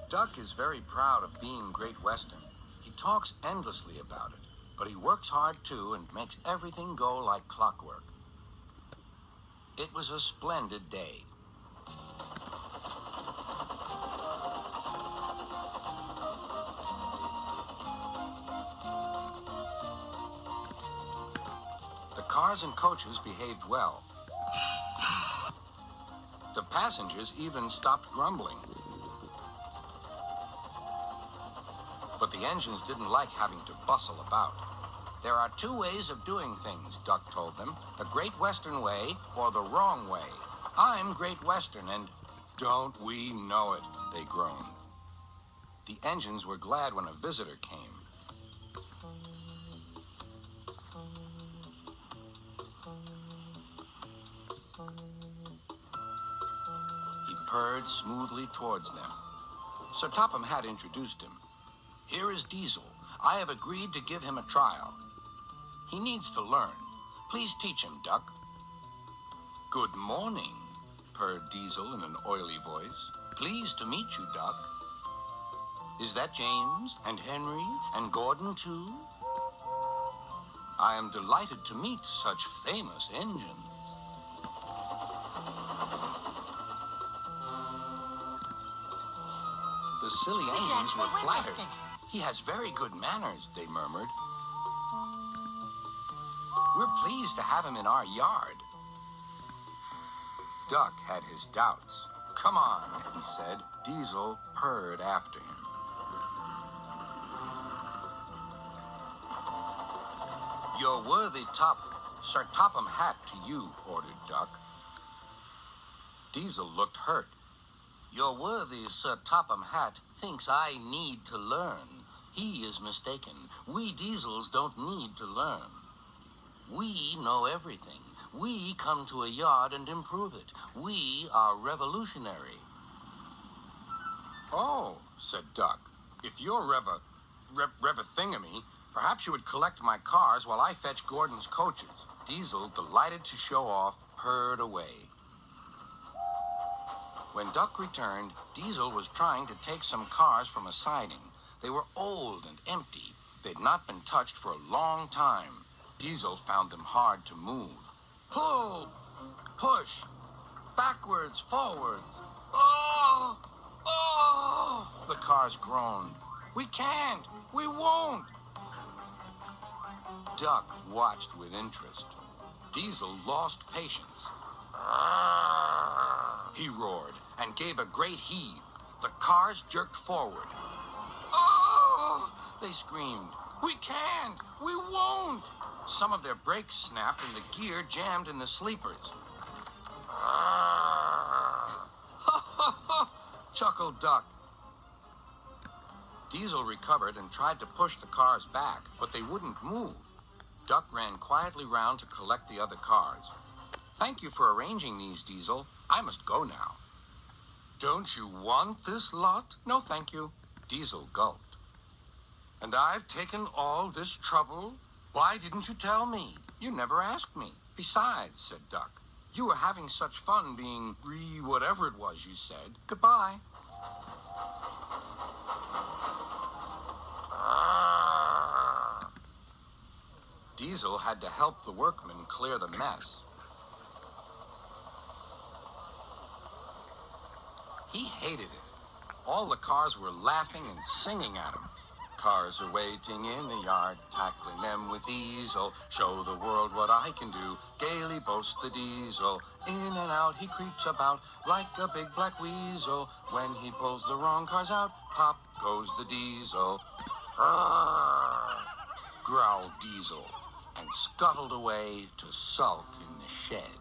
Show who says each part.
Speaker 1: Duck is very proud of being Great Western. He talks endlessly about it, but he works hard too and makes everything go like clockwork. It was a splendid day. The cars and coaches behaved well. The passengers even stopped grumbling. But the engines didn't like having to bustle about. There are two ways of doing things, Duck told them. The Great Western way or the wrong way. I'm Great Western and don't we know it, they groaned. The engines were glad when a visitor came. He purred smoothly towards them. Sir Topham Hatt introduced him. Here is Diesel. I have agreed to give him a trial. He needs to learn. Please teach him, Duck. Good morning, purred Diesel in an oily voice. Pleased to meet you, Duck. Is that James and Henry and Gordon too? I am delighted to meet such famous engines. The silly engines were flattered. He has very good manners, they murmured. We're pleased to have him in our yard. Duck had his doubts. Come on, he said. Diesel purred after him. Your worthy Sir Topham Hatt to you, ordered Duck. Diesel looked hurt. Your worthy Sir Topham Hatt thinks I need to learn. He is mistaken. We Diesels don't need to learn. We know everything. We come to a yard and improve it. We are revolutionary. Oh, said Duck. If you're Rev-a-thingamy, perhaps you would collect my cars while I fetch Gordon's coaches. Diesel, delighted to show off, purred away. When Duck returned, Diesel was trying to take some cars from a siding. They were old and empty. They'd not been touched for a long time. Diesel found them hard to move. Pull! Push! Backwards, forwards! Oh! Oh! The cars groaned. We can't! We won't! Duck watched with interest. Diesel lost patience. He roared and gave a great heave. The cars jerked forward. Oh! They screamed. We can't! We won't! Some of their brakes snapped and the gear jammed in the sleepers. Ha ha ha! Chuckled Duck. Diesel recovered and tried to push the cars back, but they wouldn't move. Duck ran quietly round to collect the other cars. Thank you for arranging these, Diesel. I must go now. Don't you want this lot? No, thank you. Diesel gulped. And I've taken all this trouble? Why didn't you tell me? You never asked me. Besides, said Duck, you were having such fun being whatever it was you said. Goodbye. Diesel had to help the workmen clear the mess. He hated it. All the cars were laughing and singing at him. Cars are waiting in the yard, tackling them with ease. Oh, show the world what I can do. Gaily boasts the Diesel. In and out he creeps about like a big black weasel. When he pulls the wrong cars out, pop goes the Diesel. Arrgh, growled Diesel and scuttled away to sulk in the shed.